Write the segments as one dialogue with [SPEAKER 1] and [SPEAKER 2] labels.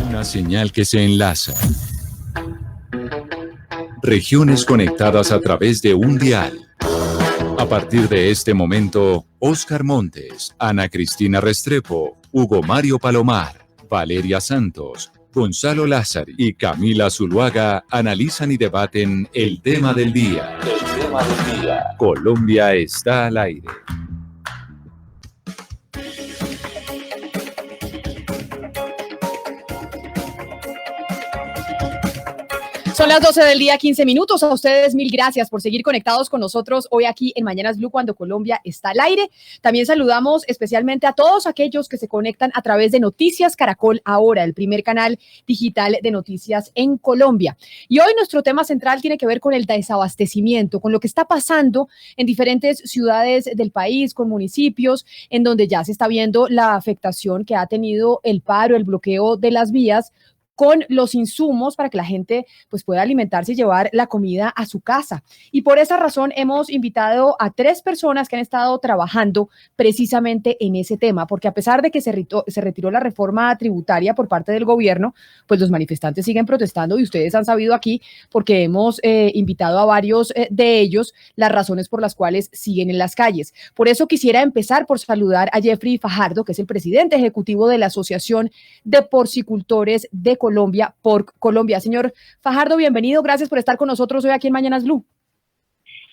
[SPEAKER 1] Una señal que se enlaza. Regiones conectadas a través de un dial. A partir de este momento, Óscar Montes, Ana Cristina Restrepo, Hugo Mario Palomar, Valeria Santos, Gonzalo Lázari y Camila Zuluaga analizan y debaten el tema del día. El tema del día. Colombia está al aire.
[SPEAKER 2] Son las 12 del día, 15 minutos. A ustedes mil gracias por seguir conectados con nosotros hoy aquí en Mañanas Blue cuando Colombia está al aire. También saludamos especialmente a todos aquellos que se conectan a través de Noticias Caracol Ahora, el primer canal digital de noticias en Colombia. Y hoy nuestro tema central tiene que ver con el desabastecimiento, con lo que está pasando en diferentes ciudades del país, con municipios en donde ya se está viendo la afectación que ha tenido el paro, el bloqueo de las vías, con los insumos para que la gente pues, pueda alimentarse y llevar la comida a su casa. Y por esa razón hemos invitado a 3 personas que han estado trabajando precisamente en ese tema, porque a pesar de que se retiró la reforma tributaria por parte del gobierno, pues los manifestantes siguen protestando y ustedes han sabido aquí, porque hemos invitado a varios de ellos, las razones por las cuales siguen en las calles. Por eso quisiera empezar por saludar a Jeffrey Fajardo, que es el presidente ejecutivo de la Asociación de Porcicultores de Colombia, por Colombia. Señor Fajardo, bienvenido. Gracias por estar con nosotros hoy aquí en Mañanas Blue.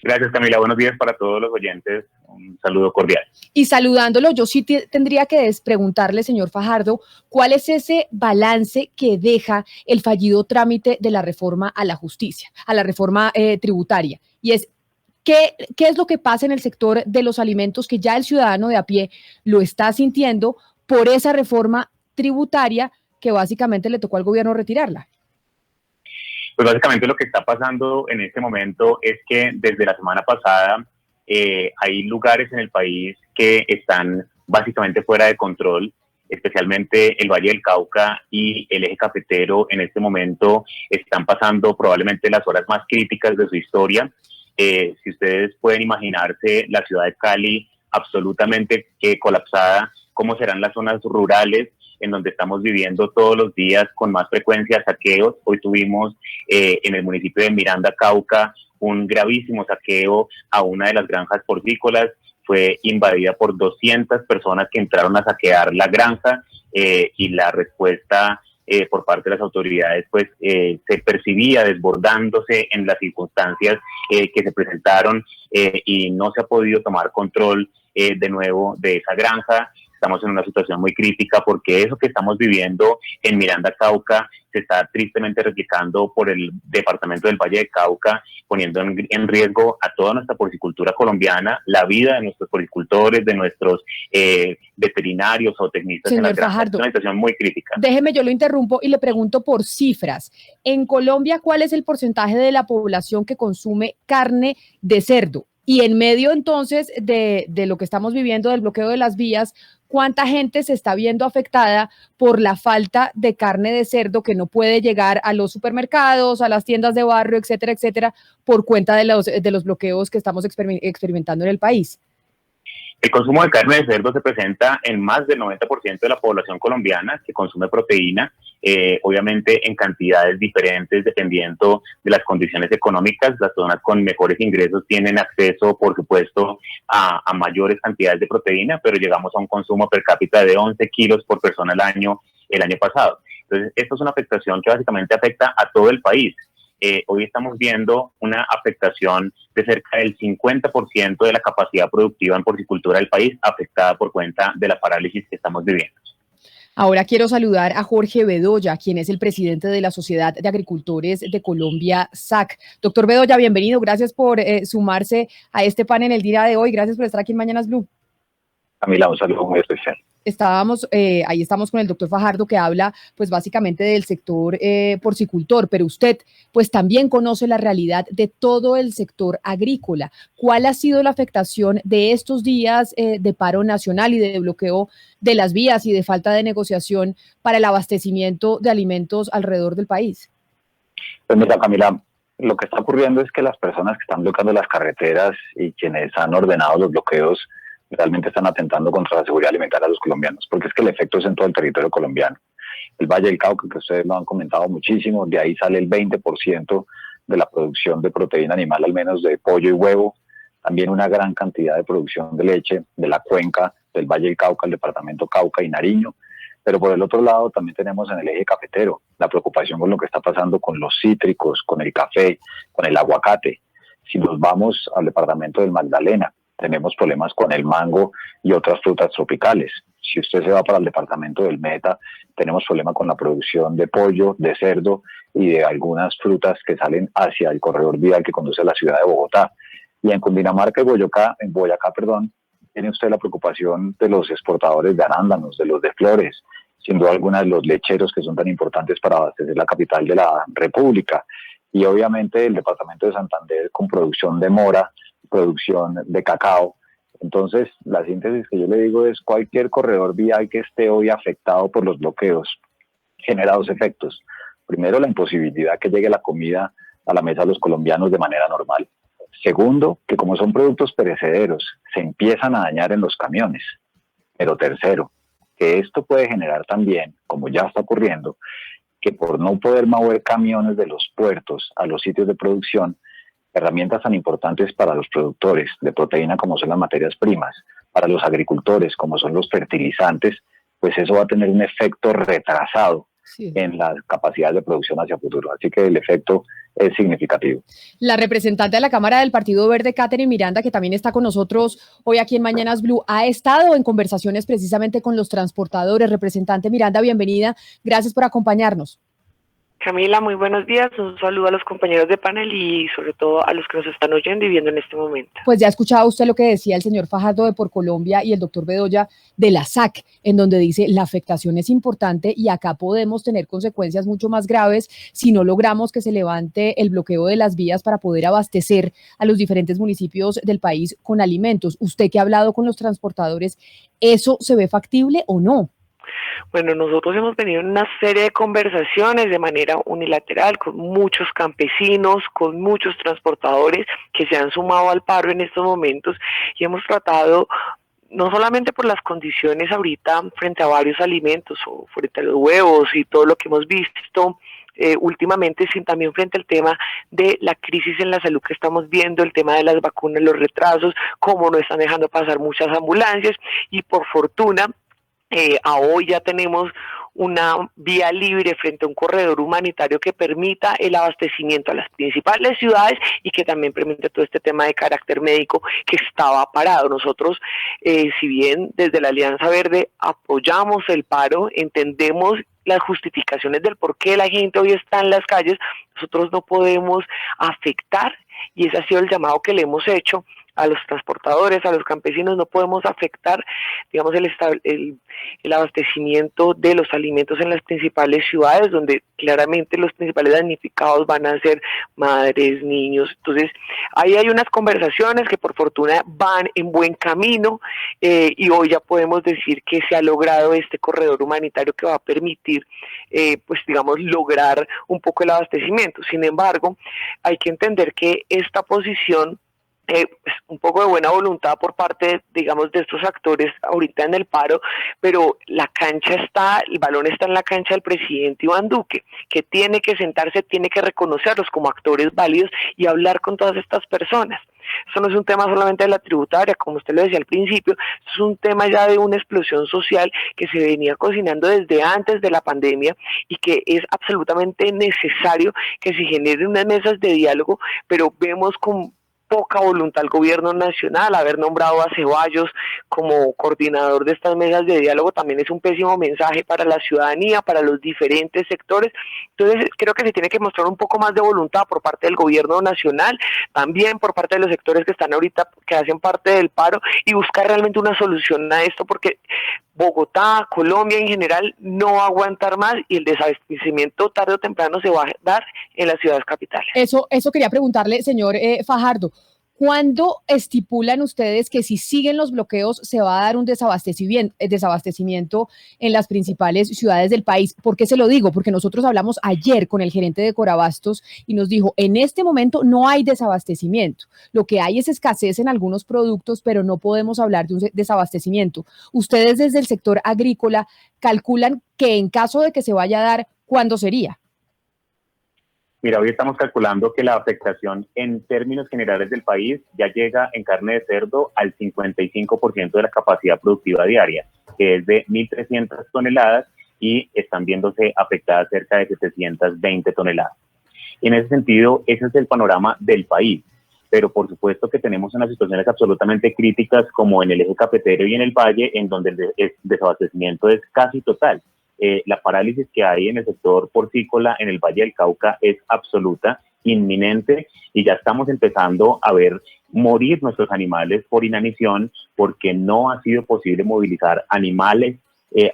[SPEAKER 3] Gracias, Camila. Buenos días para todos los oyentes. Un saludo cordial.
[SPEAKER 2] Y saludándolo, yo sí tendría que preguntarle, señor Fajardo, ¿cuál es ese balance que deja el fallido trámite de la reforma a la justicia, a la reforma tributaria? Y es, ¿qué es lo que pasa en el sector de los alimentos que ya el ciudadano de a pie lo está sintiendo por esa reforma tributaria que básicamente le tocó al gobierno retirarla?
[SPEAKER 3] Pues básicamente lo que está pasando en este momento es que desde la semana pasada hay lugares en el país que están básicamente fuera de control, especialmente el Valle del Cauca y el eje cafetero en este momento están pasando probablemente las horas más críticas de su historia. Si ustedes pueden imaginarse la ciudad de Cali absolutamente colapsada, cómo serán las zonas rurales en donde estamos viviendo todos los días con más frecuencia saqueos. Hoy tuvimos en el municipio de Miranda, Cauca, un gravísimo saqueo a una de las granjas porcícolas. Fue invadida por 200 personas que entraron a saquear la granja y la respuesta por parte de las autoridades pues se percibía desbordándose en las circunstancias que se presentaron y no se ha podido tomar control de nuevo de esa granja. Estamos en una situación muy crítica porque eso que estamos viviendo en Miranda, Cauca, se está tristemente replicando por el departamento del Valle de Cauca, poniendo en riesgo a toda nuestra porcicultura colombiana, la vida de nuestros porcicultores, de nuestros veterinarios o tecnistas.
[SPEAKER 2] Señor
[SPEAKER 3] en las granjas.
[SPEAKER 2] Fajardo,
[SPEAKER 3] es una situación muy crítica.
[SPEAKER 2] Déjeme, yo lo interrumpo y le pregunto por cifras. En Colombia, ¿cuál es el porcentaje de la población que consume carne de cerdo? Y en medio entonces de lo que estamos viviendo del bloqueo de las vías, ¿cuánta gente se está viendo afectada por la falta de carne de cerdo que no puede llegar a los supermercados, a las tiendas de barrio, etcétera, etcétera, por cuenta de los bloqueos que estamos experimentando en el país?
[SPEAKER 3] El consumo de carne de cerdo se presenta en más del 90% de la población colombiana que consume proteína, obviamente en cantidades diferentes dependiendo de las condiciones económicas. Las zonas con mejores ingresos tienen acceso, por supuesto, a mayores cantidades de proteína, pero llegamos a un consumo per cápita de 11 kilos por persona al año el año pasado. Entonces, esto es una afectación que básicamente afecta a todo el país. Hoy estamos viendo una afectación de cerca del 50% de la capacidad productiva en porcicultura del país afectada por cuenta de la parálisis que estamos viviendo.
[SPEAKER 2] Ahora quiero saludar a Jorge Bedoya, quien es el presidente de la Sociedad de Agricultores de Colombia, SAC. Doctor Bedoya, bienvenido. Gracias por sumarse a este panel el día de hoy. Gracias por estar aquí en Mañanas Blue.
[SPEAKER 3] Camila, un saludo muy especial.
[SPEAKER 2] Ahí estamos con el doctor Fajardo, que habla pues básicamente del sector porcicultor, pero usted pues también conoce la realidad de todo el sector agrícola. ¿Cuál ha sido la afectación de estos días de paro nacional y de bloqueo de las vías y de falta de negociación para el abastecimiento de alimentos alrededor del país?
[SPEAKER 4] Pues mira, Camila, lo que está ocurriendo es que las personas que están bloqueando las carreteras y quienes han ordenado los bloqueos realmente están atentando contra la seguridad alimentaria de los colombianos, porque es que el efecto es en todo el territorio colombiano. el Valle del Cauca, que ustedes lo han comentado muchísimo, de ahí sale el 20% de la producción de proteína animal, al menos de pollo y huevo, también una gran cantidad de producción de leche de la cuenca del Valle del Cauca, el departamento Cauca y Nariño, pero por el otro lado también tenemos en el eje cafetero la preocupación con lo que está pasando con los cítricos, con el café, con el aguacate. Si nos vamos al departamento del Magdalena, tenemos problemas con el mango y otras frutas tropicales. Si usted se va para el departamento del Meta, tenemos problemas con la producción de pollo, de cerdo y de algunas frutas que salen hacia el corredor vial que conduce a la ciudad de Bogotá. Y en Cundinamarca y Boyacá, tiene usted la preocupación de los exportadores de arándanos, de los de flores, sin duda alguna de los lecheros que son tan importantes para abastecer la capital de la República. Y obviamente el departamento de Santander con producción de mora, producción de cacao. Entonces, la síntesis que yo le digo es cualquier corredor vial que esté hoy afectado por los bloqueos genera dos efectos. Primero, la imposibilidad que llegue la comida a la mesa de los colombianos de manera normal. Segundo, que como son productos perecederos, se empiezan a dañar en los camiones. Pero tercero, que esto puede generar también, como ya está ocurriendo, que por no poder mover camiones de los puertos a los sitios de producción, herramientas tan importantes para los productores de proteína como son las materias primas, para los agricultores como son los fertilizantes, pues eso va a tener un efecto retrasado en la capacidad de producción hacia futuro. Así que el efecto es significativo.
[SPEAKER 2] La representante de la Cámara del Partido Verde, Catherine Miranda, que también está con nosotros hoy aquí en Mañanas Blue, ha estado en conversaciones precisamente con los transportadores. Representante Miranda, bienvenida. Gracias por acompañarnos.
[SPEAKER 5] Camila, muy buenos días. Un saludo a los compañeros de panel y sobre todo a los que nos están oyendo y viendo en este momento.
[SPEAKER 2] Pues ya escuchaba usted lo que decía el señor Fajardo de Por Colombia y el doctor Bedoya de la SAC, en donde dice la afectación es importante y acá podemos tener consecuencias mucho más graves si no logramos que se levante el bloqueo de las vías para poder abastecer a los diferentes municipios del país con alimentos. Usted que ha hablado con los transportadores, ¿eso se ve factible o no?
[SPEAKER 5] Bueno, nosotros hemos tenido una serie de conversaciones de manera unilateral con muchos campesinos, con muchos transportadores que se han sumado al paro en estos momentos y hemos tratado, no solamente por las condiciones ahorita frente a varios alimentos o frente a los huevos y todo lo que hemos visto últimamente, sino también frente al tema de la crisis en la salud que estamos viendo, el tema de las vacunas, los retrasos, cómo no están dejando pasar muchas ambulancias y por fortuna, a hoy ya tenemos una vía libre frente a un corredor humanitario que permita el abastecimiento a las principales ciudades y que también permite todo este tema de carácter médico que estaba parado. Nosotros, si bien desde la Alianza Verde apoyamos el paro, entendemos las justificaciones del por qué la gente hoy está en las calles, nosotros no podemos afectar, y ese ha sido el llamado que le hemos hecho a los transportadores, a los campesinos, no podemos afectar, digamos, el abastecimiento de los alimentos en las principales ciudades, donde claramente los principales damnificados van a ser madres, niños. Entonces, ahí hay unas conversaciones que por fortuna van en buen camino y hoy ya podemos decir que se ha logrado este corredor humanitario que va a permitir, pues digamos, lograr un poco el abastecimiento. Sin embargo, hay que entender que esta posición un poco de buena voluntad por parte, digamos, de estos actores ahorita en el paro, pero la cancha está, el balón está en la cancha del presidente Iván Duque, que tiene que sentarse, tiene que reconocerlos como actores válidos y hablar con todas estas personas. Esto no es un tema solamente de la tributaria, como usted lo decía al principio, es un tema ya de una explosión social que se venía cocinando desde antes de la pandemia y que es absolutamente necesario que se generen unas mesas de diálogo, pero vemos con poca voluntad al gobierno nacional. Haber nombrado a Ceballos como coordinador de estas mesas de diálogo también es un pésimo mensaje para la ciudadanía, para los diferentes sectores. Entonces creo que se tiene que mostrar un poco más de voluntad por parte del gobierno nacional, también por parte de los sectores que están ahorita, que hacen parte del paro, y buscar realmente una solución a esto, porque Bogotá, Colombia en general, no va a aguantar más y el desabastecimiento tarde o temprano se va a dar en las ciudades capitales.
[SPEAKER 2] Eso quería preguntarle, señor Fajardo. ¿Cuándo estipulan ustedes que si siguen los bloqueos se va a dar un desabastecimiento en las principales ciudades del país? ¿Por qué se lo digo? Porque nosotros hablamos ayer con el gerente de Corabastos y nos dijo, en este momento no hay desabastecimiento. Lo que hay es escasez en algunos productos, pero no podemos hablar de un desabastecimiento. Ustedes desde el sector agrícola calculan que en caso de que se vaya a dar, ¿cuándo sería?
[SPEAKER 3] Mira, hoy estamos calculando que la afectación en términos generales del país ya llega en carne de cerdo al 55% de la capacidad productiva diaria, que es de 1.300 toneladas y están viéndose afectadas cerca de 720 toneladas. En ese sentido, ese es el panorama del país, pero por supuesto que tenemos unas situaciones absolutamente críticas como en el eje cafetero y en el valle, en donde el desabastecimiento es casi total. La parálisis que hay en el sector porcícola en el Valle del Cauca es absoluta, inminente, y ya estamos empezando a ver morir nuestros animales por inanición porque no ha sido posible movilizar animales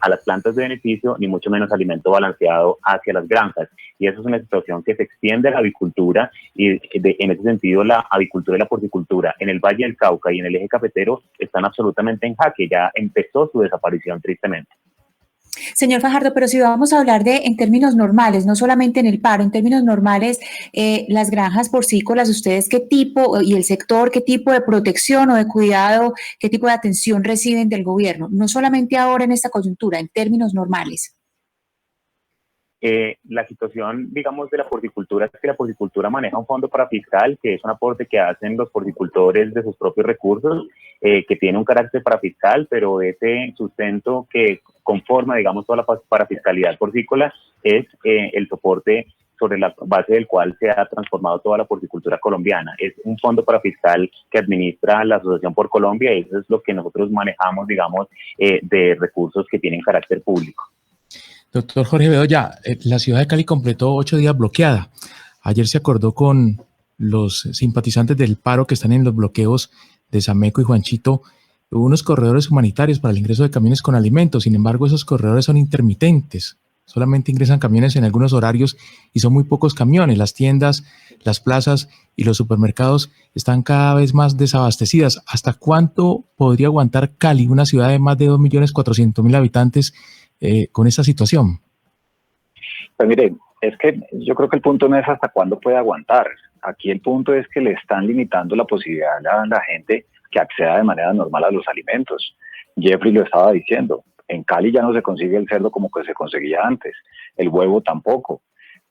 [SPEAKER 3] a las plantas de beneficio, ni mucho menos alimento balanceado hacia las granjas. Y eso es una situación que se extiende a la avicultura y en ese sentido la avicultura y la porcicultura en el Valle del Cauca y en el eje cafetero están absolutamente en jaque. Ya empezó su desaparición tristemente.
[SPEAKER 6] Señor Fajardo, pero si vamos a hablar en términos normales, no solamente en el paro, en términos normales, las granjas porcícolas, ¿ustedes qué tipo, y el sector, qué tipo de protección o de cuidado, qué tipo de atención reciben del gobierno? No solamente ahora en esta coyuntura, en términos normales.
[SPEAKER 3] La situación, digamos, de la porcicultura es que la porcicultura maneja un fondo parafiscal, que es un aporte que hacen los porcicultores de sus propios recursos, que tiene un carácter parafiscal, pero ese sustento que conforma, digamos, toda la parafiscalidad porcícola es el soporte sobre la base del cual se ha transformado toda la porcicultura colombiana. Es un fondo parafiscal que administra la Asociación por Colombia y eso es lo que nosotros manejamos, digamos, de recursos que tienen carácter público.
[SPEAKER 7] Doctor Jorge Bedoya, la ciudad de Cali completó 8 días bloqueada. Ayer se acordó con los simpatizantes del paro que están en los bloqueos de Sameco y Juanchito unos corredores humanitarios para el ingreso de camiones con alimentos. Sin embargo, esos corredores son intermitentes. Solamente ingresan camiones en algunos horarios y son muy pocos camiones. Las tiendas, las plazas y los supermercados están cada vez más desabastecidas. ¿Hasta cuánto podría aguantar Cali, una ciudad de más de 2.400.000 habitantes, con esta situación?
[SPEAKER 4] Pues mire, es que yo creo que el punto no es hasta cuándo puede aguantar. Aquí el punto es que le están limitando la posibilidad a la gente que acceda de manera normal a los alimentos. Jeffrey lo estaba diciendo, en Cali ya no se consigue el cerdo como que se conseguía antes, el huevo tampoco,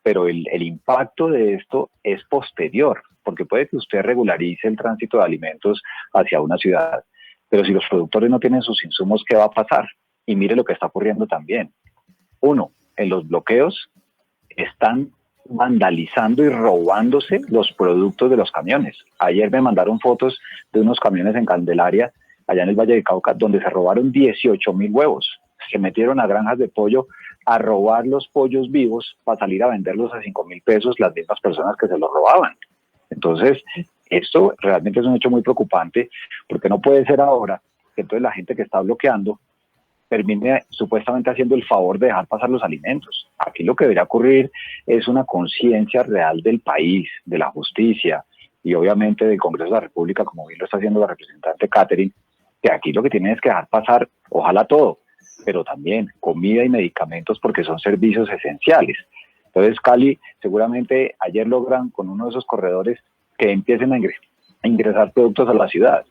[SPEAKER 4] pero el impacto de esto es posterior, porque puede que usted regularice el tránsito de alimentos hacia una ciudad, pero si los productores no tienen sus insumos, ¿qué va a pasar? Y mire lo que está ocurriendo también. Uno, en los bloqueos están vandalizando y robándose los productos de los camiones. Ayer me mandaron fotos de unos camiones en Candelaria, allá en el Valle del Cauca, donde se robaron 18.000 huevos. Se metieron a granjas de pollo a robar los pollos vivos para salir a venderlos a 5.000 pesos las mismas personas que se los robaban. Entonces, esto realmente es un hecho muy preocupante, porque no puede ser ahora que entonces la gente que está bloqueando termine supuestamente haciendo el favor de dejar pasar los alimentos. Aquí lo que debería ocurrir es una conciencia real del país, de la justicia y obviamente del Congreso de la República, como bien lo está haciendo la representante Catherine, que aquí lo que tienen es que dejar pasar, ojalá todo, pero también comida y medicamentos porque son servicios esenciales. Entonces Cali seguramente ayer logran con uno de esos corredores que empiecen a ingresar productos a la ciudad,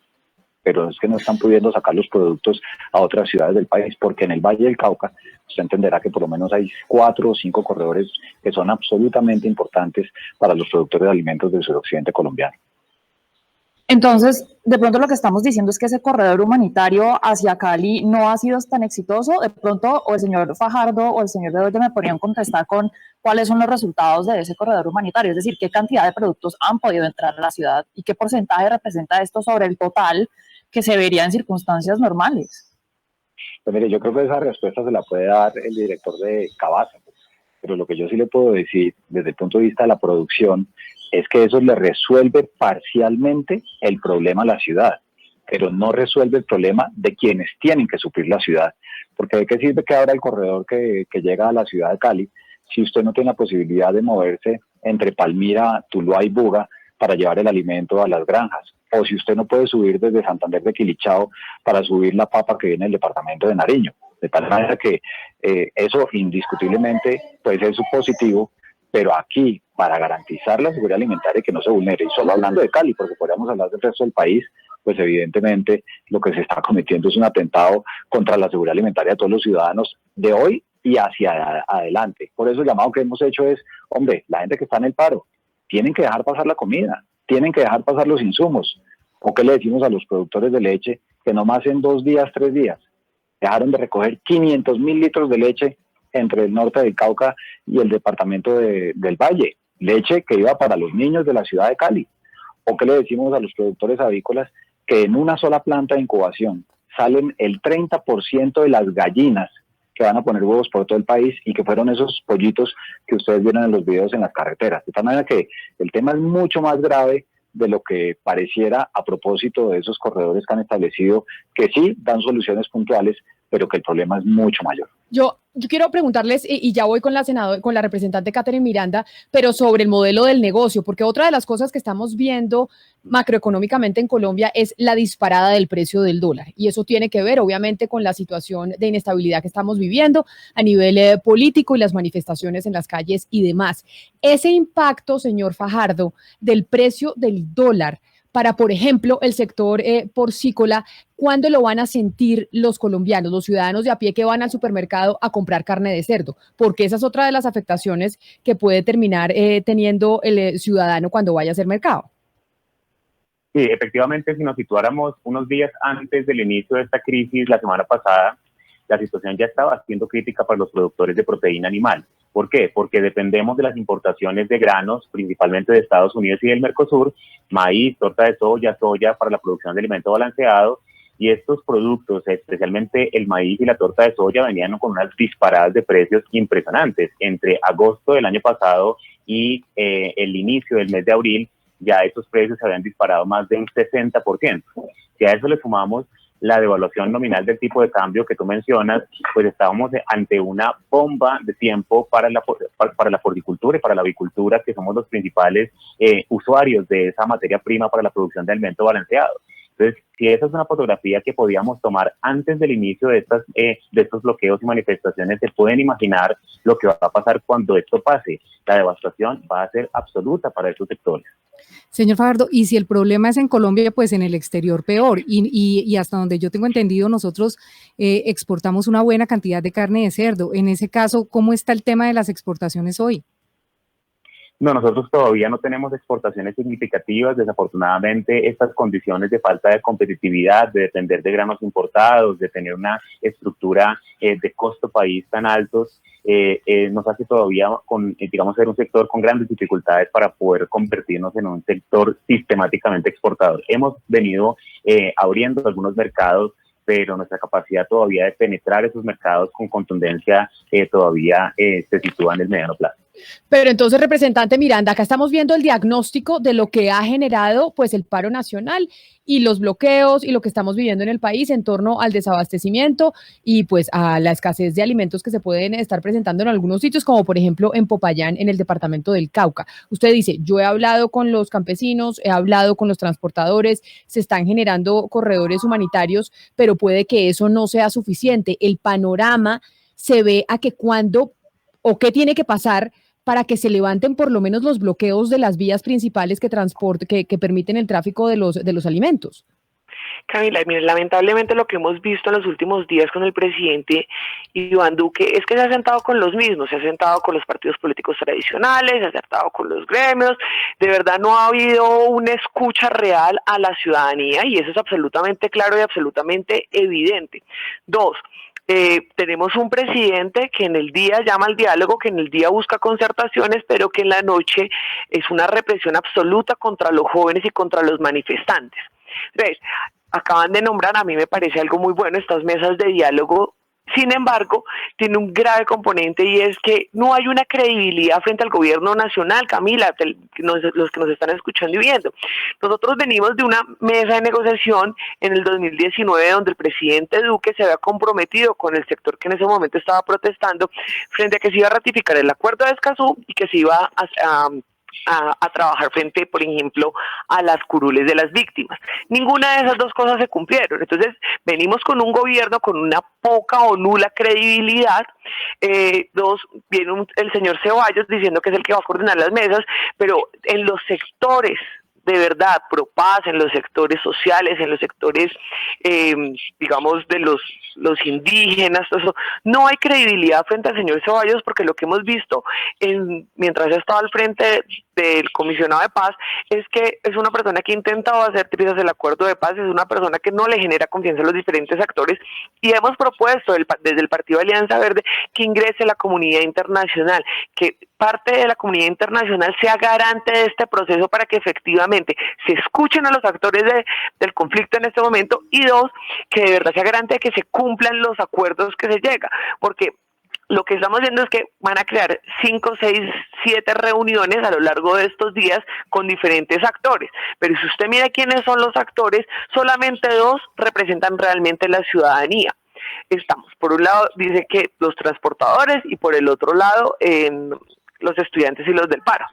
[SPEAKER 4] pero es que no están pudiendo sacar los productos a otras ciudades del país, porque en el Valle del Cauca usted entenderá que por lo menos hay 4 o 5 corredores que son absolutamente importantes para los productores de alimentos del suroccidente colombiano.
[SPEAKER 8] Entonces, de pronto lo que estamos diciendo es que ese corredor humanitario hacia Cali no ha sido tan exitoso. De pronto, o el señor Fajardo o el señor Bedoya me podrían contestar con cuáles son los resultados de ese corredor humanitario, es decir, qué cantidad de productos han podido entrar a la ciudad y qué porcentaje representa esto sobre el total que se vería en circunstancias normales.
[SPEAKER 4] Pues mire, yo creo que esa respuesta se la puede dar el director de Cabaza, pero lo que yo sí le puedo decir desde el punto de vista de la producción es que eso le resuelve parcialmente el problema a la ciudad, pero no resuelve el problema de quienes tienen que suplir la ciudad, porque ¿de qué sirve que abra el corredor que llega a la ciudad de Cali si usted no tiene la posibilidad de moverse entre Palmira, Tuluá y Buga para llevar el alimento a las granjas. O si usted no puede subir desde Santander de Quilichao para subir la papa que viene del departamento de Nariño. De tal manera que eso indiscutiblemente puede ser positivo, pero aquí, para garantizar la seguridad alimentaria y que no se vulnere, y solo hablando de Cali, porque podríamos hablar del resto del país, pues evidentemente lo que se está cometiendo es un atentado contra la seguridad alimentaria de todos los ciudadanos de hoy y hacia adelante. Por eso el llamado que hemos hecho es, hombre, la gente que está en el paro, tienen que dejar pasar la comida, tienen que dejar pasar los insumos. ¿O qué le decimos a los productores de leche que nomás en 2 días, 3 días, dejaron de recoger 500.000 litros de leche entre el norte del Cauca y el departamento del Valle? Leche que iba para los niños de la ciudad de Cali. ¿O qué le decimos a los productores avícolas que en una sola planta de incubación salen el 30% de las gallinas que van a poner huevos por todo el país y que fueron esos pollitos que ustedes vieron en los videos en las carreteras? De tal manera que el tema es mucho más grave de lo que pareciera a propósito de esos corredores que han establecido, que sí dan soluciones puntuales, pero que el problema es mucho mayor.
[SPEAKER 2] Yo quiero preguntarles, y ya voy con la representante Catherine Miranda, pero sobre el modelo del negocio, porque otra de las cosas que estamos viendo macroeconómicamente en Colombia es la disparada del precio del dólar, y eso tiene que ver obviamente con la situación de inestabilidad que estamos viviendo a nivel político y las manifestaciones en las calles y demás. Ese impacto, señor Fajardo, del precio del dólar para, por ejemplo, el sector porcícola, ¿cuándo lo van a sentir los colombianos, los ciudadanos de a pie que van al supermercado a comprar carne de cerdo? Porque esa es otra de las afectaciones que puede terminar teniendo el ciudadano cuando vaya a hacer mercado.
[SPEAKER 3] Sí, efectivamente, si nos situáramos unos días antes del inicio de esta crisis, la semana pasada, la situación ya estaba siendo crítica para los productores de proteína animal. ¿Por qué? Porque dependemos de las importaciones de granos, principalmente de Estados Unidos y del Mercosur, maíz, torta de soya para la producción de alimento balanceado, y estos productos, especialmente el maíz y la torta de soya, venían con unas disparadas de precios impresionantes. Entre agosto del año pasado y el inicio del mes de abril, ya estos precios se habían disparado más de un 60%. Si a eso le sumamos la devaluación nominal del tipo de cambio que tú mencionas, pues estábamos ante una bomba de tiempo para la porcicultura y para la avicultura, que somos los principales usuarios de esa materia prima para la producción de alimento balanceado. Entonces, si esa es una fotografía que podíamos tomar antes del inicio de estos bloqueos y manifestaciones, se pueden imaginar lo que va a pasar cuando esto pase. La devastación va a ser absoluta para estos sectores.
[SPEAKER 9] Señor Fajardo, y si el problema es en Colombia, pues en el exterior peor, y hasta donde yo tengo entendido, nosotros exportamos una buena cantidad de carne de cerdo. En ese caso, ¿cómo está el tema de las exportaciones hoy?
[SPEAKER 3] No, nosotros todavía no tenemos exportaciones significativas. Desafortunadamente, estas condiciones de falta de competitividad, de depender de granos importados, de tener una estructura de costo país tan altos, nos hace todavía, ser un sector con grandes dificultades para poder convertirnos en un sector sistemáticamente exportador. Hemos venido abriendo algunos mercados, pero nuestra capacidad todavía de penetrar esos mercados con contundencia todavía se sitúa en el mediano plazo.
[SPEAKER 2] Pero entonces, representante Miranda, acá estamos viendo el diagnóstico de lo que ha generado pues el paro nacional y los bloqueos y lo que estamos viviendo en el país en torno al desabastecimiento y pues a la escasez de alimentos que se pueden estar presentando en algunos sitios, como por ejemplo en Popayán, en el departamento del Cauca. Usted dice, yo he hablado con los campesinos, he hablado con los transportadores, se están generando corredores humanitarios, pero puede que eso no sea suficiente. El panorama se ve a que cuándo o qué tiene que pasar para que se levanten por lo menos los bloqueos de las vías principales que permiten el tráfico de los alimentos.
[SPEAKER 5] Camila, mire, lamentablemente lo que hemos visto en los últimos días con el presidente Iván Duque es que se ha sentado con los mismos, se ha sentado con los partidos políticos tradicionales, se ha sentado con los gremios. De verdad no ha habido una escucha real a la ciudadanía, y eso es absolutamente claro y absolutamente evidente. Dos, tenemos un presidente que en el día llama al diálogo, que en el día busca concertaciones, pero que en la noche es una represión absoluta contra los jóvenes y contra los manifestantes. Entonces, acaban de nombrar, a mí me parece algo muy bueno, estas mesas de diálogo. Sin embargo, tiene un grave componente, y es que no hay una credibilidad frente al gobierno nacional, Camila, los que nos están escuchando y viendo. Nosotros venimos de una mesa de negociación en el 2019 donde el presidente Duque se había comprometido con el sector que en ese momento estaba protestando frente a que se iba a ratificar el acuerdo de Escazú y que se iba a a trabajar frente, por ejemplo, a las curules de las víctimas. Ninguna de esas dos cosas se cumplieron. Entonces, venimos con un gobierno con una poca o nula credibilidad. Viene el señor Ceballos diciendo que es el que va a coordinar las mesas, pero en los sectores de verdad, pro paz, en los sectores sociales, en los sectores, digamos, de los indígenas, todo eso, no hay credibilidad frente al señor Ceballos, porque lo que hemos visto mientras ha estado al frente del comisionado de paz es que es una persona que ha intentado hacer trizas el acuerdo de paz, es una persona que no le genera confianza a los diferentes actores, y hemos propuesto desde el Partido Alianza Verde que ingrese la comunidad internacional, que parte de la comunidad internacional sea garante de este proceso para que efectivamente se escuchen a los actores del conflicto en este momento, y dos, que de verdad sea garante de que se cumplan los acuerdos que se llega, porque lo que estamos viendo es que van a crear 5, 6, 7 reuniones a lo largo de estos días con diferentes actores, pero si usted mira quiénes son los actores, solamente 2 representan realmente la ciudadanía. Estamos, por un lado, dice que los transportadores, y por el otro lado, los estudiantes y los del paro.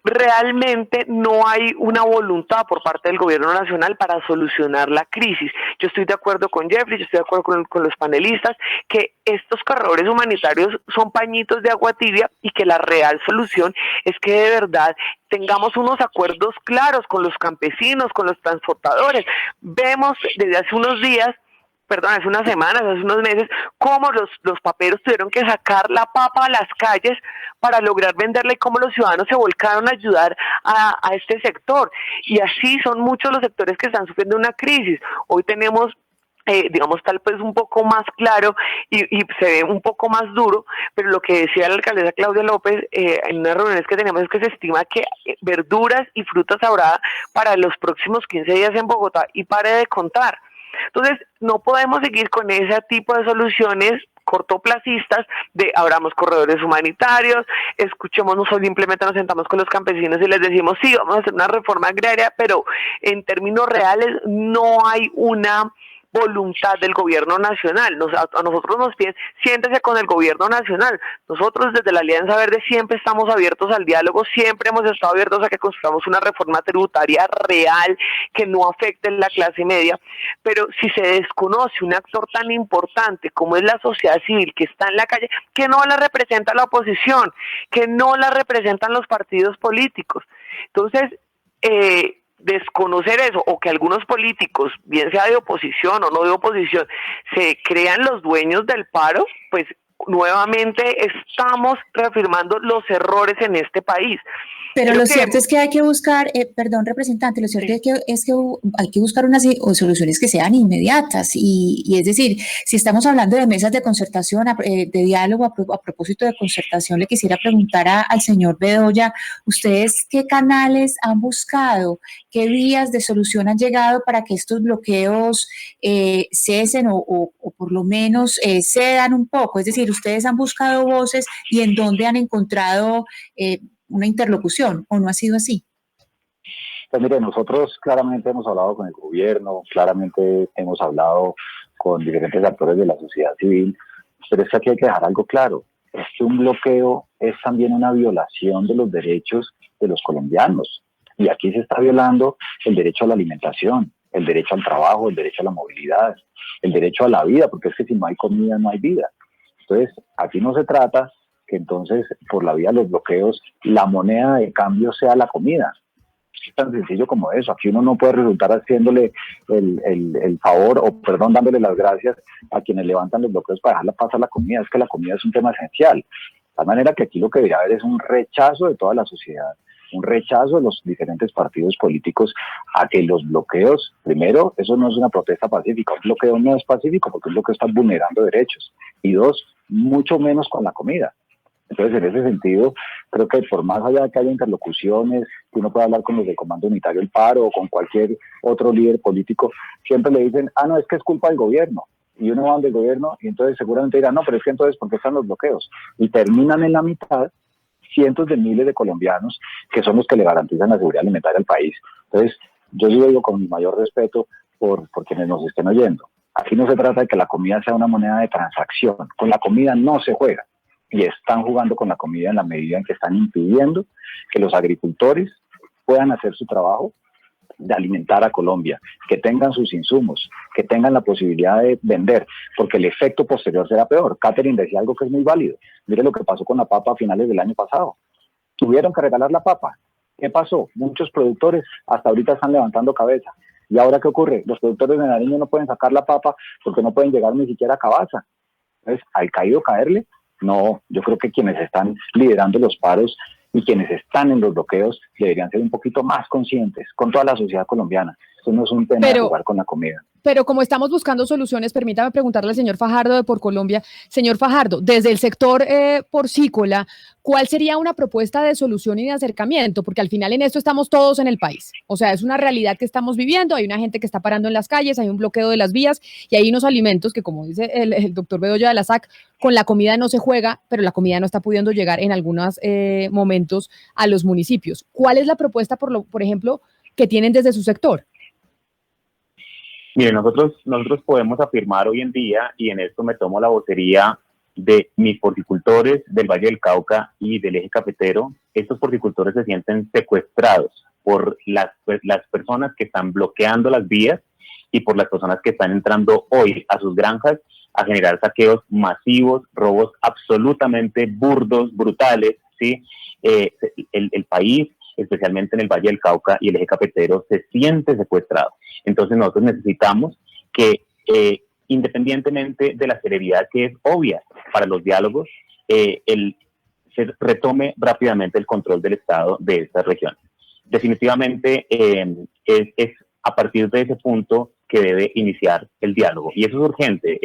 [SPEAKER 5] Realmente no hay una voluntad por parte del gobierno nacional para solucionar la crisis. Yo estoy de acuerdo con Jeffrey, yo estoy de acuerdo con los panelistas, que estos corredores humanitarios son pañitos de agua tibia, y que la real solución es que de verdad tengamos unos acuerdos claros con los campesinos, con los transportadores. Vemos desde hace unos días, hace unas semanas, hace unos meses, cómo los paperos tuvieron que sacar la papa a las calles para lograr venderla, y cómo los ciudadanos se volcaron a ayudar a este sector. Y así son muchos los sectores que están sufriendo una crisis. Hoy tenemos digamos, tal vez un poco más claro y se ve un poco más duro, pero lo que decía la alcaldesa Claudia López en unas reuniones que tenemos es que se estima que verduras y frutas habrá para los próximos 15 días en Bogotá, y pare de contar. Entonces, no podemos seguir con ese tipo de soluciones cortoplacistas de abramos corredores humanitarios, escuchémonos, o simplemente nos sentamos con los campesinos y les decimos sí, vamos a hacer una reforma agraria, pero en términos reales no hay una voluntad del gobierno nacional. A nosotros nos piden, siéntese con el gobierno nacional. Nosotros desde la Alianza Verde siempre estamos abiertos al diálogo, siempre hemos estado abiertos a que construyamos una reforma tributaria real que no afecte a la clase media, pero si se desconoce un actor tan importante como es la sociedad civil, que está en la calle, que no la representa la oposición, que no la representan los partidos políticos, entonces desconocer eso, o que algunos políticos, bien sea de oposición o no de oposición, se crean los dueños del paro, pues nuevamente estamos reafirmando los errores en este país.
[SPEAKER 6] Pero lo cierto es que hay que buscar, perdón, representante, lo cierto es que hay que buscar unas soluciones que sean inmediatas, y es decir, si estamos hablando de mesas de concertación, de diálogo, a propósito de concertación, le quisiera preguntar al señor Bedoya, ¿ustedes qué canales han buscado, qué vías de solución han llegado para que estos bloqueos cesen o por lo menos cedan un poco? Es decir, ¿ustedes han buscado voces y en dónde han encontrado una interlocución, o no ha sido así?
[SPEAKER 4] Pues mire, nosotros claramente hemos hablado con el gobierno, claramente hemos hablado con diferentes actores de la sociedad civil, pero es que aquí hay que dejar algo claro, es que un bloqueo es también una violación de los derechos de los colombianos, y aquí se está violando el derecho a la alimentación, el derecho al trabajo, el derecho a la movilidad, el derecho a la vida, porque es que si no hay comida no hay vida. Entonces, aquí no se trata que entonces por la vía de los bloqueos la moneda de cambio sea la comida. Es tan sencillo como eso. Aquí uno no puede resultar haciéndole el favor, o perdón, dándole las gracias a quienes levantan los bloqueos para dejarla pasar la comida. Es que la comida es un tema esencial. De tal manera que aquí lo que debería haber es un rechazo de toda la sociedad, un rechazo de los diferentes partidos políticos a que los bloqueos, primero, eso no es una protesta pacífica, un bloqueo no es pacífico porque un bloqueo está vulnerando derechos, y dos, mucho menos con la comida. Entonces, en ese sentido, creo que por más allá de que haya interlocuciones, que uno pueda hablar con los del Comando Unitario del Paro o con cualquier otro líder político, siempre le dicen, no, es que es culpa del gobierno. Y uno va del gobierno y entonces seguramente dirá, no, pero es que entonces, ¿por qué están los bloqueos? Y terminan en la mitad cientos de miles de colombianos que son los que le garantizan la seguridad alimentaria al país. Entonces, yo digo con mi mayor respeto por quienes nos estén oyendo. Aquí no se trata de que la comida sea una moneda de transacción. Con la comida no se juega. y están jugando con la comida en la medida en que están impidiendo que los agricultores puedan hacer su trabajo de alimentar a Colombia, que tengan sus insumos, que tengan la posibilidad de vender, porque el efecto posterior será peor. Catherine decía algo que es muy válido. Mire lo que pasó con la papa a finales del año pasado. Tuvieron que regalar la papa. ¿Qué pasó? Muchos productores hasta ahorita están levantando cabeza. ¿Y ahora qué ocurre? Los productores de Nariño no pueden sacar la papa porque no pueden llegar ni siquiera a Cabaza. Entonces, ¿al caído caerle? No, yo creo que quienes están liderando los paros y quienes están en los bloqueos deberían ser un poquito más conscientes con toda la sociedad colombiana. Esto no es un tema de jugar con la comida.
[SPEAKER 2] Pero como estamos buscando soluciones, permítame preguntarle al señor Fajardo de Por Colombia. Señor Fajardo, desde el sector porcícola, ¿cuál sería una propuesta de solución y de acercamiento? Porque al final en esto estamos todos en el país. O sea, es una realidad que estamos viviendo, hay una gente que está parando en las calles, hay un bloqueo de las vías y hay unos alimentos que, como dice el doctor Bedoya de la SAC, con la comida no se juega, pero la comida no está pudiendo llegar en algunos momentos a los municipios. ¿Cuál es la propuesta, por ejemplo, que tienen desde su sector?
[SPEAKER 3] Mire, nosotros podemos afirmar hoy en día, y en esto me tomo la vocería de mis porcicultores del Valle del Cauca y del eje cafetero. Estos porcicultores se sienten secuestrados por las personas que están bloqueando las vías y por las personas que están entrando hoy a sus granjas a generar saqueos masivos, robos absolutamente burdos, brutales, ¿sí? El país, especialmente en el Valle del Cauca y el eje cafetero, se siente secuestrado. Entonces nosotros necesitamos que, independientemente de la celeridad que es obvia para los diálogos, se retome rápidamente el control del Estado de esta región. Definitivamente es a partir de ese punto que debe iniciar el diálogo. Y eso es urgente.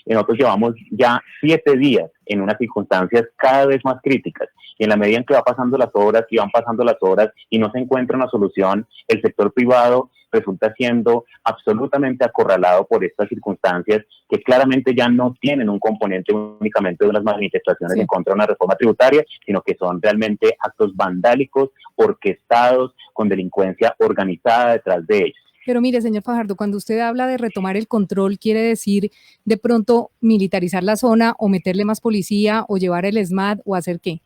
[SPEAKER 3] Nosotros llevamos ya 7 días en unas circunstancias cada vez más críticas. Y en la medida en que van pasando las horas y no se encuentra una solución, el sector privado resulta siendo absolutamente acorralado por estas circunstancias que claramente ya no tienen un componente únicamente de unas manifestaciones en contra de una reforma tributaria, sino que son realmente actos vandálicos, orquestados, con delincuencia organizada detrás de ellos.
[SPEAKER 9] Pero mire, señor Fajardo, cuando usted habla de retomar el control, ¿quiere decir de pronto militarizar la zona o meterle más policía o llevar el SMAT o hacer qué?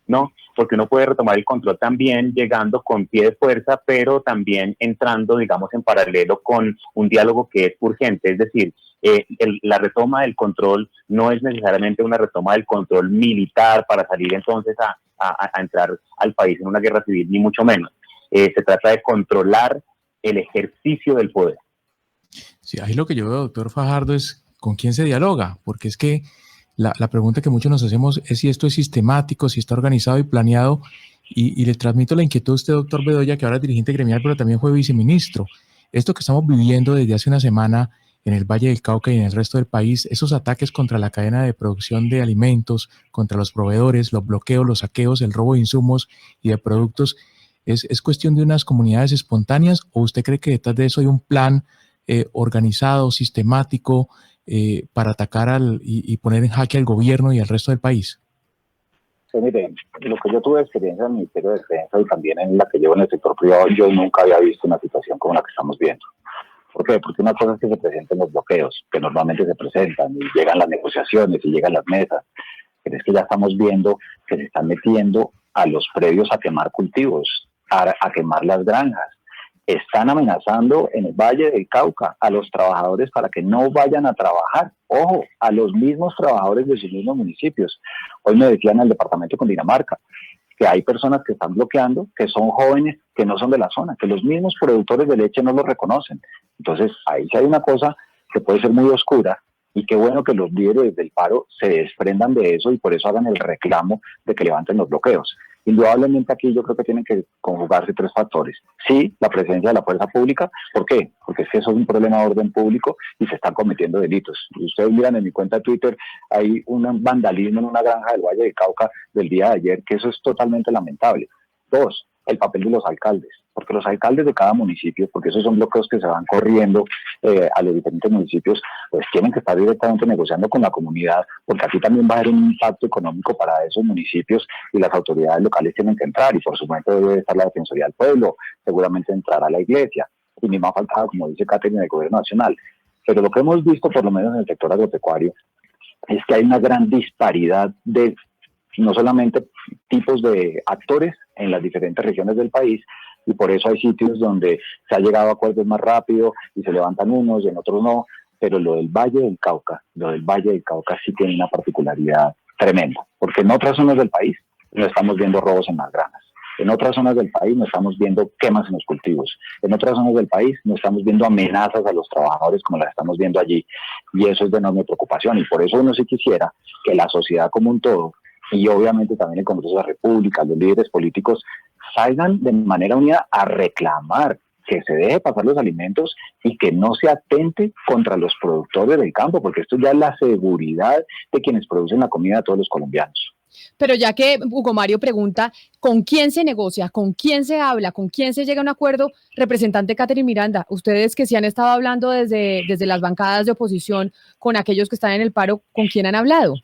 [SPEAKER 3] No, porque uno puede retomar el control también llegando con pie de fuerza, pero también entrando, digamos, en paralelo con un diálogo que es urgente. Es decir, la retoma del control no es necesariamente una retoma del control militar para salir entonces a entrar al país en una guerra civil, ni mucho menos. Se trata de controlar el ejercicio del poder.
[SPEAKER 7] Sí, ahí lo que yo veo, doctor Fajardo, es con quién se dialoga, porque es que la pregunta que muchos nos hacemos es si esto es sistemático, si está organizado y planeado, y le transmito la inquietud a usted, doctor Bedoya, que ahora es dirigente gremial, pero también fue viceministro. Esto que estamos viviendo desde hace una semana en el Valle del Cauca y en el resto del país, esos ataques contra la cadena de producción de alimentos, contra los proveedores, los bloqueos, los saqueos, el robo de insumos y de productos, ¿es cuestión de unas comunidades espontáneas o usted cree que detrás de eso hay un plan organizado, sistemático, para atacar y poner en jaque al gobierno y al resto del país?
[SPEAKER 4] Sí, mire, lo que yo tuve experiencia en el Ministerio de Defensa y también en la que llevo en el sector privado, yo nunca había visto una situación como la que estamos viendo. ¿Por qué? Porque una cosa es que se presenten los bloqueos, que normalmente se presentan y llegan las negociaciones y llegan las mesas, pero es que ya estamos viendo que se están metiendo a los predios a quemar cultivos, a quemar las granjas. Están amenazando en el Valle del Cauca a los trabajadores para que no vayan a trabajar. Ojo, a los mismos trabajadores de sus mismos municipios. Hoy me decían en el departamento de Cundinamarca que hay personas que están bloqueando, que son jóvenes, que no son de la zona, que los mismos productores de leche no los reconocen. Entonces, ahí sí hay una cosa que puede ser muy oscura, y qué bueno que los líderes del paro se desprendan de eso y por eso hagan el reclamo de que levanten los bloqueos. Indudablemente aquí yo creo que tienen que conjugarse 3 factores. Sí, la presencia de la fuerza pública. ¿Por qué? Porque es que eso es un problema de orden público y se están cometiendo delitos. Y ustedes miran en mi cuenta de Twitter, hay un vandalismo en una granja del Valle del Cauca del día de ayer, que eso es totalmente lamentable. 2, el papel de los alcaldes, porque los alcaldes de cada municipio, porque esos son bloqueos que se van corriendo a los diferentes municipios, pues tienen que estar directamente negociando con la comunidad, porque aquí también va a haber un impacto económico para esos municipios y las autoridades locales tienen que entrar, y por supuesto debe estar la Defensoría del Pueblo, seguramente entrará la iglesia, y ni más faltaba, como dice Catherine, del Gobierno Nacional. Pero lo que hemos visto, por lo menos en el sector agropecuario, es que hay una gran disparidad de no solamente tipos de actores en las diferentes regiones del país, y por eso hay sitios donde se ha llegado a acuerdos más rápido y se levantan unos y en otros no, pero lo del Valle del Cauca sí tiene una particularidad tremenda, porque en otras zonas del país no estamos viendo robos en las granjas, en otras zonas del país no estamos viendo quemas en los cultivos, en otras zonas del país no estamos viendo amenazas a los trabajadores como las estamos viendo allí, y eso es de enorme preocupación, y por eso uno sí quisiera que la sociedad como un todo, y obviamente también el Congreso de la República, los líderes políticos, salgan de manera unida a reclamar que se deje pasar los alimentos y que no se atente contra los productores del campo, porque esto ya es la seguridad de quienes producen la comida de todos los colombianos.
[SPEAKER 2] Pero ya que Hugo Mario pregunta, ¿con quién se negocia? ¿Con quién se habla? ¿Con quién se llega a un acuerdo? Representante Catherine Miranda, ustedes que sí han estado hablando desde las bancadas de oposición con aquellos que están en el paro, ¿con quién han hablado?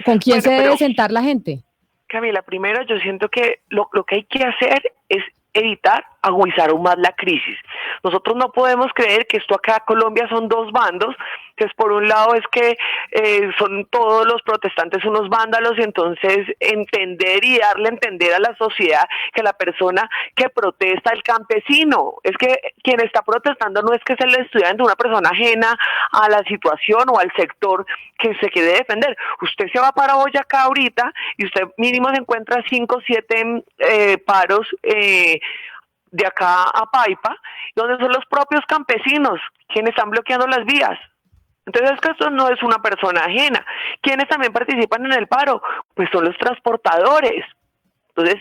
[SPEAKER 2] ¿Con quién se debe sentar la gente?
[SPEAKER 5] Camila, primero yo siento que lo que hay que hacer es evitar agudizar aún más la crisis. Nosotros no podemos creer que esto acá en Colombia son dos bandos, que por un lado es que son todos los protestantes unos vándalos, y entonces entender y darle a entender a la sociedad que la persona que protesta, el campesino, es que quien está protestando no es que se le estudiante, una persona ajena a la situación o al sector que se quiere defender. Usted se va para Boyacá ahorita y usted mínimo se encuentra 5 o 7 paros de acá a Paipa, donde son los propios campesinos quienes están bloqueando las vías. Entonces es que esto no es una persona ajena. ¿Quiénes también participan en el paro? Pues son los transportadores. Entonces,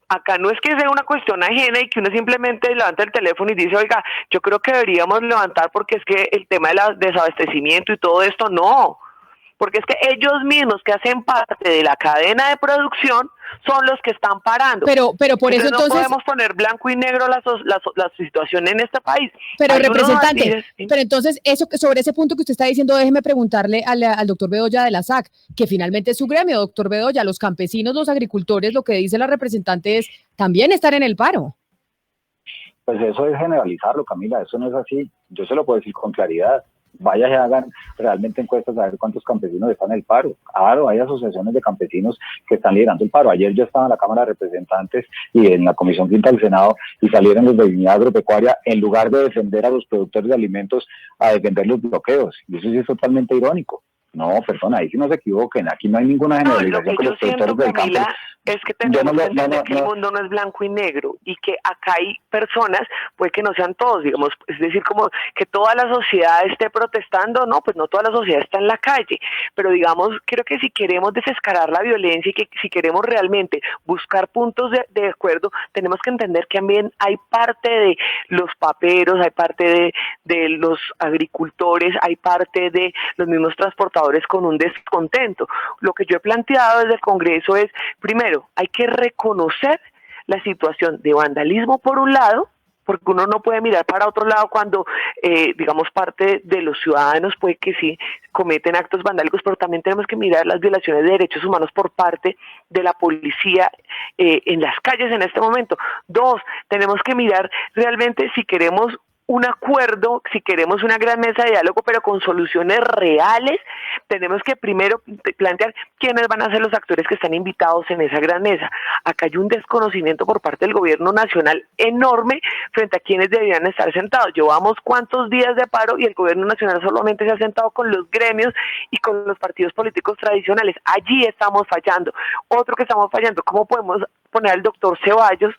[SPEAKER 5] acá no es que sea una cuestión ajena y que uno simplemente levanta el teléfono y dice, oiga, yo creo que deberíamos levantar porque es que el tema del desabastecimiento y todo esto, no. Porque es que ellos mismos que hacen parte de la cadena de producción son los que están parando.
[SPEAKER 2] Pero por eso entonces
[SPEAKER 5] no podemos poner blanco y negro la situación en este país.
[SPEAKER 2] Pero representante, pero entonces eso sobre ese punto que usted está diciendo, déjeme preguntarle al doctor Bedoya de la SAC, que finalmente es su gremio, doctor Bedoya, los campesinos, los agricultores, lo que dice la representante es también estar en el paro.
[SPEAKER 4] Pues eso es generalizarlo, Camila, eso no es así. Yo se lo puedo decir con claridad. Vaya y hagan realmente encuestas a ver cuántos campesinos están en el paro. Claro, hay asociaciones de campesinos que están liderando el paro. Ayer yo estaba en la Cámara de Representantes y en la Comisión Quinta del Senado y salieron los de Dignidad Agropecuaria, en lugar de defender a los productores de alimentos, a defender los bloqueos. Y eso sí es totalmente irónico. No, perdona, ahí sí no se equivoquen, aquí no hay ninguna generalización con los productores del campo.
[SPEAKER 5] Es que tenemos que entender que el mundo no es blanco y negro y que acá hay personas, puede que no sean todos, digamos, es decir, como que toda la sociedad esté protestando, no, pues no toda la sociedad está en la calle, pero digamos, creo que si queremos desescalar la violencia y que si queremos realmente buscar puntos de acuerdo, tenemos que entender que también hay parte de los paperos, hay parte de los agricultores, hay parte de los mismos transportadores con un descontento. Lo que yo he planteado desde el Congreso es, primero, hay que reconocer la situación de vandalismo por un lado, porque uno no puede mirar para otro lado cuando, digamos, parte de los ciudadanos puede que sí cometen actos vandálicos, pero también tenemos que mirar las violaciones de derechos humanos por parte de la policía en las calles en este momento. 2, tenemos que mirar realmente si queremos un acuerdo, si queremos una gran mesa de diálogo, pero con soluciones reales, tenemos que primero plantear quiénes van a ser los actores que están invitados en esa gran mesa. Acá hay un desconocimiento por parte del gobierno nacional enorme frente a quienes deberían estar sentados. Llevamos cuántos días de paro y el gobierno nacional solamente se ha sentado con los gremios y con los partidos políticos tradicionales. Allí estamos fallando. Otro que estamos fallando, ¿cómo podemos poner al doctor Ceballos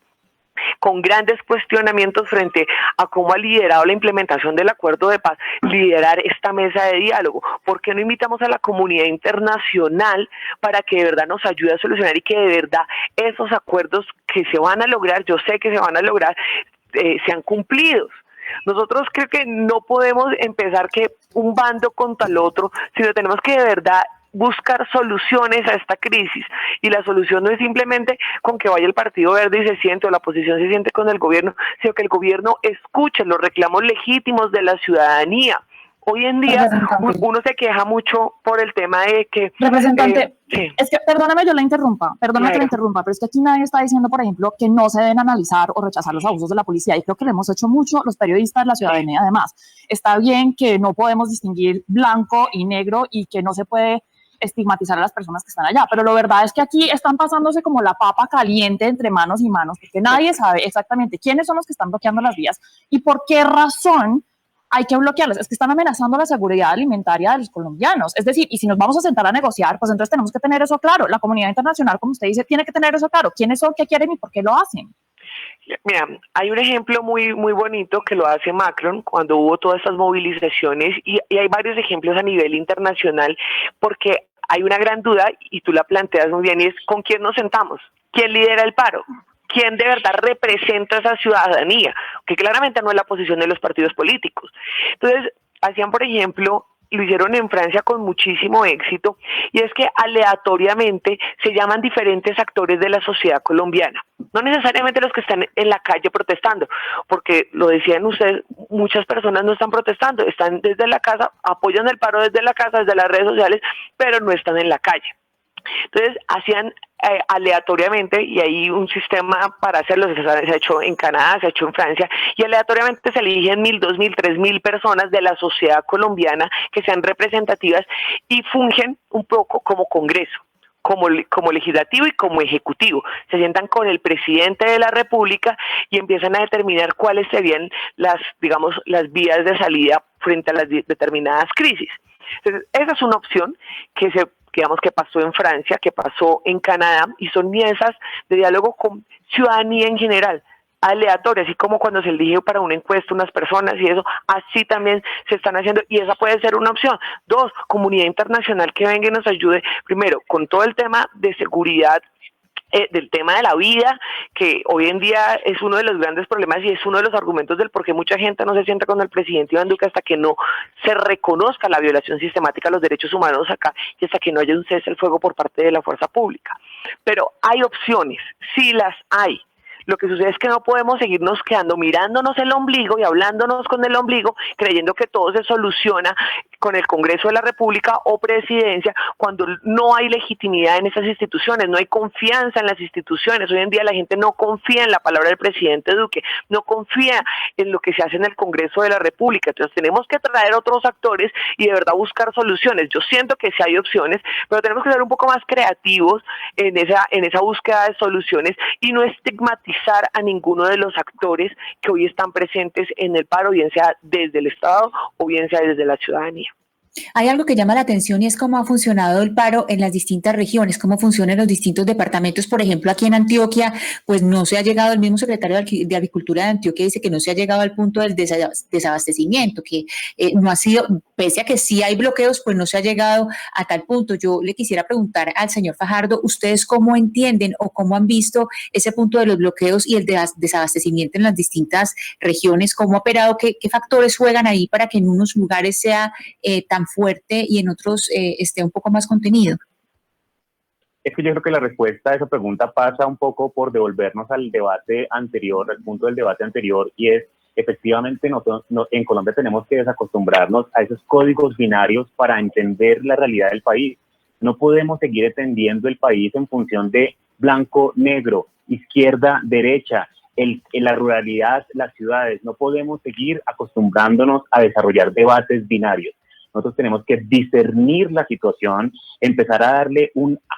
[SPEAKER 5] con grandes cuestionamientos frente a cómo ha liderado la implementación del acuerdo de paz, liderar esta mesa de diálogo? ¿Por qué no invitamos a la comunidad internacional para que de verdad nos ayude a solucionar y que de verdad esos acuerdos que se van a lograr, yo sé que se van a lograr, sean cumplidos? Nosotros creo que no podemos empezar que un bando contra el otro, sino tenemos que de verdad buscar soluciones a esta crisis, y la solución no es simplemente con que vaya el Partido Verde y se siente, o la oposición se siente con el gobierno, sino que el gobierno escuche los reclamos legítimos de la ciudadanía. Hoy en día uno se queja mucho por el tema de que...
[SPEAKER 8] Representante, es que, perdóname yo la interrumpa, perdóname que la interrumpa, pero es que aquí nadie está diciendo, por ejemplo, que no se deben analizar o rechazar los abusos de la policía, y creo que lo hemos hecho mucho los periodistas, la ciudadanía además. Está bien que no podemos distinguir blanco y negro y que no se puede estigmatizar a las personas que están allá, pero la verdad es que aquí están pasándose como la papa caliente entre manos y manos, porque nadie sabe exactamente quiénes son los que están bloqueando las vías y por qué razón hay que bloquearlas. Es que están amenazando la seguridad alimentaria de los colombianos. Es decir, y si nos vamos a sentar a negociar, pues entonces tenemos que tener eso claro. La comunidad internacional, como usted dice, tiene que tener eso claro. ¿Quiénes son, qué quieren y por qué lo hacen?
[SPEAKER 5] Mira, hay un ejemplo muy bonito que lo hace Macron cuando hubo todas estas movilizaciones y hay varios ejemplos a nivel internacional porque hay una gran duda y tú la planteas muy bien y es ¿con quién nos sentamos? ¿Quién lidera el paro? ¿Quién de verdad representa esa ciudadanía? Que claramente no es la posición de los partidos políticos. Entonces, hacían, por ejemplo, lo hicieron en Francia con muchísimo éxito, y es que aleatoriamente se llaman diferentes actores de la sociedad colombiana. No necesariamente los que están en la calle protestando, porque lo decían ustedes, muchas personas no están protestando, están desde la casa, apoyan el paro desde la casa, desde las redes sociales, pero no están en la calle. Entonces hacían aleatoriamente, y hay un sistema para hacerlo, se ha hecho en Canadá, se ha hecho en Francia, y aleatoriamente se eligen 1.000, 2.000, 3.000 personas de la sociedad colombiana que sean representativas y fungen un poco como Congreso, como legislativo y como ejecutivo. Se sientan con el presidente de la República y empiezan a determinar cuáles serían las vías de salida frente a las determinadas crisis. Entonces, esa es una opción que que pasó en Francia, que pasó en Canadá, y son mesas de diálogo con ciudadanía en general, aleatorias, así como cuando se elige para una encuesta unas personas y eso, así también se están haciendo, y esa puede ser una opción. 2, comunidad internacional que venga y nos ayude, primero, con todo el tema de seguridad, del tema de la vida, que hoy en día es uno de los grandes problemas y es uno de los argumentos del por qué mucha gente no se sienta con el presidente Iván Duque hasta que no se reconozca la violación sistemática de los derechos humanos acá y hasta que no haya un cese al fuego por parte de la fuerza pública. Pero hay opciones, sí las hay. Lo que sucede es que no podemos seguirnos quedando mirándonos el ombligo y hablándonos con el ombligo, creyendo que todo se soluciona con el Congreso de la República o presidencia, cuando no hay legitimidad en esas instituciones, no hay confianza en las instituciones. Hoy en día la gente no confía en la palabra del presidente Duque, no confía en lo que se hace en el Congreso de la República. Entonces tenemos que traer otros actores y de verdad buscar soluciones. Yo siento que sí hay opciones, pero tenemos que ser un poco más creativos en esa búsqueda de soluciones y no estigmatizar a ninguno de los actores que hoy están presentes en el paro, bien sea desde el Estado o bien sea desde la ciudadanía.
[SPEAKER 6] Hay algo que llama la atención y es cómo ha funcionado el paro en las distintas regiones, cómo funcionan en los distintos departamentos. Por ejemplo, aquí en Antioquia, pues no se ha llegado, el mismo secretario de Agricultura de Antioquia dice que no se ha llegado al punto del desabastecimiento, que no ha sido, pese a que sí hay bloqueos, pues no se ha llegado a tal punto. Yo le quisiera preguntar al señor Fajardo, ¿ustedes cómo entienden o cómo han visto ese punto de los bloqueos y el desabastecimiento en las distintas regiones? ¿Cómo ha operado? ¿Qué factores juegan ahí para que en unos lugares sea tan fuerte y en otros esté un poco más contenido?
[SPEAKER 3] Es que yo creo que la respuesta a esa pregunta pasa un poco por devolvernos al debate anterior, al punto del debate anterior, y es, efectivamente, en Colombia tenemos que desacostumbrarnos a esos códigos binarios para entender la realidad del país. No podemos seguir entendiendo el país en función de blanco, negro, izquierda, derecha, la ruralidad, las ciudades. No podemos seguir acostumbrándonos a desarrollar debates binarios. Nosotros tenemos que discernir la situación, empezar a darle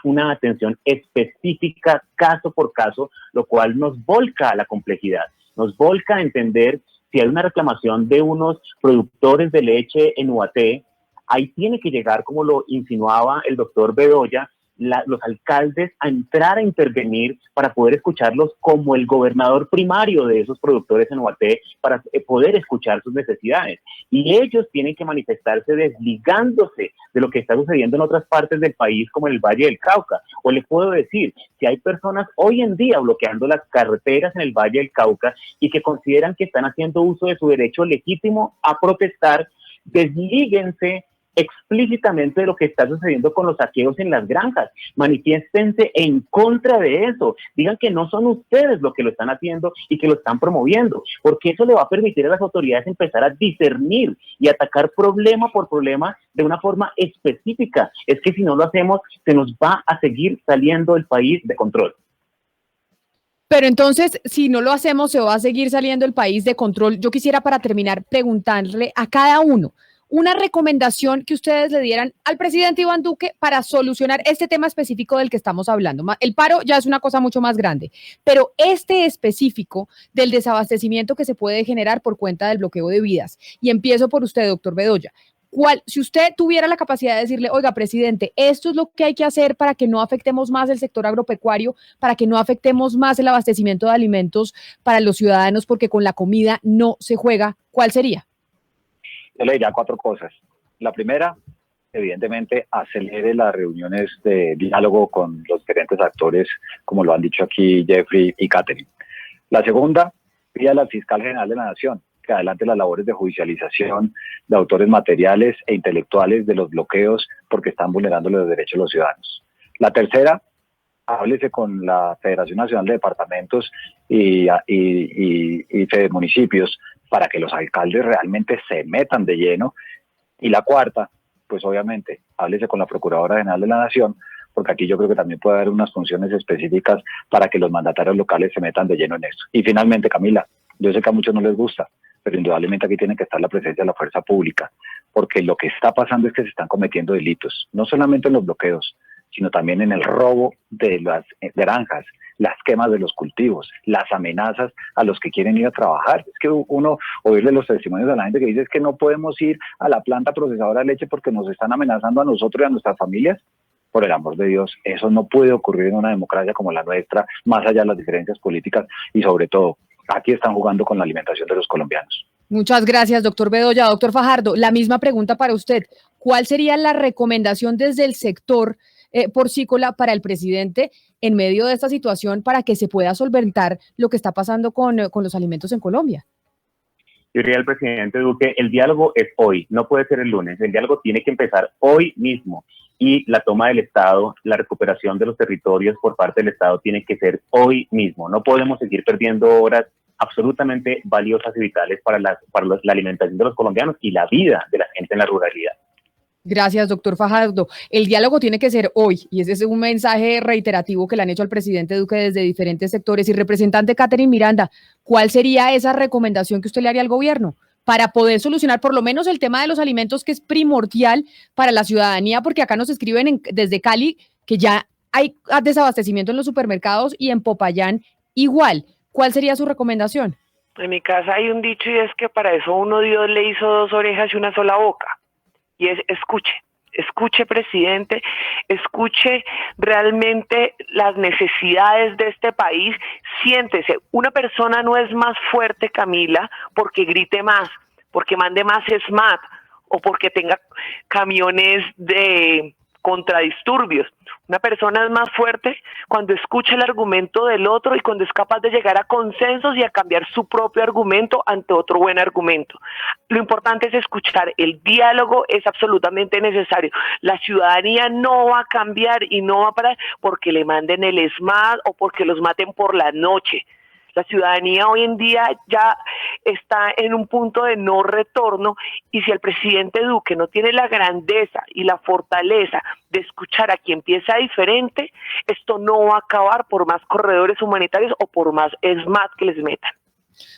[SPEAKER 3] una atención específica caso por caso, lo cual nos volca a la complejidad, nos volca a entender si hay una reclamación de unos productores de leche en Ubaté, ahí tiene que llegar, como lo insinuaba el doctor Bedoya, los alcaldes a entrar a intervenir para poder escucharlos como el gobernador primario de esos productores en Ubaté, para poder escuchar sus necesidades. Y ellos tienen que manifestarse desligándose de lo que está sucediendo en otras partes del país, como en el Valle del Cauca. O les puedo decir, si hay personas hoy en día bloqueando las carreteras en el Valle del Cauca y que consideran que están haciendo uso de su derecho legítimo a protestar, deslíguense explícitamente de lo que está sucediendo con los saqueos en las granjas, manifiéstense en contra de eso, digan que no son ustedes los que lo están haciendo y que lo están promoviendo, porque eso le va a permitir a las autoridades empezar a discernir y atacar problema por problema de una forma específica. Es que si no lo hacemos, se nos va a seguir saliendo el país de control.
[SPEAKER 2] Pero entonces, si no lo hacemos, se va a seguir saliendo el país de control. Yo quisiera, para terminar, preguntarle a cada uno, una recomendación que ustedes le dieran al presidente Iván Duque para solucionar este tema específico del que estamos hablando. El paro ya es una cosa mucho más grande, pero este específico del desabastecimiento que se puede generar por cuenta del bloqueo de vías. Y empiezo por usted, doctor Bedoya. Si usted tuviera la capacidad de decirle, oiga, presidente, esto es lo que hay que hacer para que no afectemos más el sector agropecuario, para que no afectemos más el abastecimiento de alimentos para los ciudadanos, porque con la comida no se juega, ¿cuál sería?
[SPEAKER 4] Yo le diría 4 cosas. La primera, evidentemente, acelere las reuniones de diálogo con los diferentes actores, como lo han dicho aquí Jeffrey y Catherine. La segunda, pídale al fiscal general de la Nación que adelante las labores de judicialización de autores materiales e intelectuales de los bloqueos porque están vulnerando los derechos de los ciudadanos. La tercera, háblese con la Federación Nacional de Departamentos y municipios para que los alcaldes realmente se metan de lleno. Y la cuarta, pues obviamente, háblese con la Procuradora General de la Nación, porque aquí yo creo que también puede haber unas funciones específicas para que los mandatarios locales se metan de lleno en esto. Y finalmente, Camila, yo sé que a muchos no les gusta, pero indudablemente aquí tiene que estar la presencia de la fuerza pública, porque lo que está pasando es que se están cometiendo delitos, no solamente en los bloqueos, sino también en el robo de las granjas, las quemas de los cultivos, las amenazas a los que quieren ir a trabajar. Es que uno oírle los testimonios a la gente que dice es que no podemos ir a la planta procesadora de leche porque nos están amenazando a nosotros y a nuestras familias. Por el amor de Dios, eso no puede ocurrir en una democracia como la nuestra, más allá de las diferencias políticas y sobre todo, aquí están jugando con la alimentación de los colombianos.
[SPEAKER 2] Muchas gracias, doctor Bedoya. Doctor Fajardo, la misma pregunta para usted. ¿Cuál sería la recomendación desde el sector porcícola para el presidente en medio de esta situación para que se pueda solventar lo que está pasando con los alimentos en Colombia?
[SPEAKER 3] Yo diría al presidente Duque, el diálogo es hoy, no puede ser el lunes. El diálogo tiene que empezar hoy mismo. Y la toma del Estado, la recuperación de los territorios por parte del Estado tiene que ser hoy mismo. No podemos seguir perdiendo horas absolutamente valiosas y vitales para la alimentación de los colombianos y la vida de la gente en la ruralidad.
[SPEAKER 2] Gracias, doctor Fajardo. El diálogo tiene que ser hoy y ese es un mensaje reiterativo que le han hecho al presidente Duque desde diferentes sectores. Y representante Catherine Miranda, ¿cuál sería esa recomendación que usted le haría al gobierno para poder solucionar por lo menos el tema de los alimentos, que es primordial para la ciudadanía? Porque acá nos escriben desde Cali que ya hay desabastecimiento en los supermercados y en Popayán igual. ¿Cuál sería su recomendación?
[SPEAKER 5] En mi casa hay un dicho y es que para eso Dios le hizo 2 orejas y una sola boca. Y es escuche presidente, escuche realmente las necesidades de este país, siéntese. Una persona no es más fuerte, Camila, porque grite más, porque mande más SMAT o porque tenga camiones de contradisturbios. Una persona es más fuerte cuando escucha el argumento del otro y cuando es capaz de llegar a consensos y a cambiar su propio argumento ante otro buen argumento. Lo importante es escuchar. El diálogo es absolutamente necesario. La ciudadanía no va a cambiar y no va a parar porque le manden el SMAT o porque los maten por la noche. La ciudadanía hoy en día ya está en un punto de no retorno y si el presidente Duque no tiene la grandeza y la fortaleza de escuchar a quien piensa diferente, esto no va a acabar por más corredores humanitarios o por más SMAT que les metan.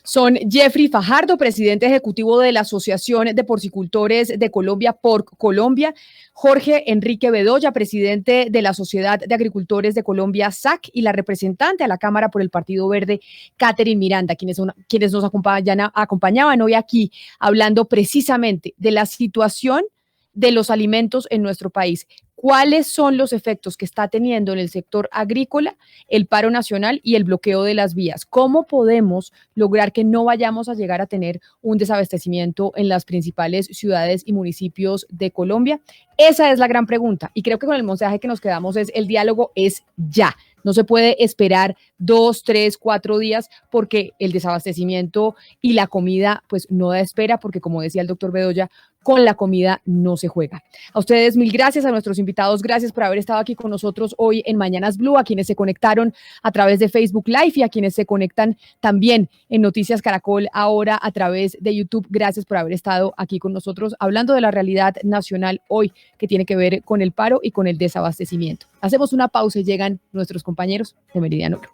[SPEAKER 2] Son Jeffrey Fajardo, presidente ejecutivo de la Asociación de Porcicultores de Colombia, Porc Colombia, Jorge Enrique Bedoya, presidente de la Sociedad de Agricultores de Colombia, SAC, y la representante a la Cámara por el Partido Verde, Catherine Miranda, quienes nos acompañaban hoy aquí hablando precisamente de la situación de los alimentos en nuestro país. ¿Cuáles son los efectos que está teniendo en el sector agrícola el paro nacional y el bloqueo de las vías? ¿Cómo podemos lograr que no vayamos a llegar a tener un desabastecimiento en las principales ciudades y municipios de Colombia? Esa es la gran pregunta y creo que con el mensaje que nos quedamos es el diálogo es ya. No se puede esperar 2, 3, 4 días porque el desabastecimiento y la comida pues no da espera porque, como decía el doctor Bedoya, con la comida no se juega. A ustedes mil gracias, a nuestros invitados, gracias por haber estado aquí con nosotros hoy en Mañanas Blue, a quienes se conectaron a través de Facebook Live y a quienes se conectan también en Noticias Caracol ahora a través de YouTube. Gracias por haber estado aquí con nosotros hablando de la realidad nacional hoy que tiene que ver con el paro y con el desabastecimiento. Hacemos una pausa y llegan nuestros compañeros de Meridiano Blue.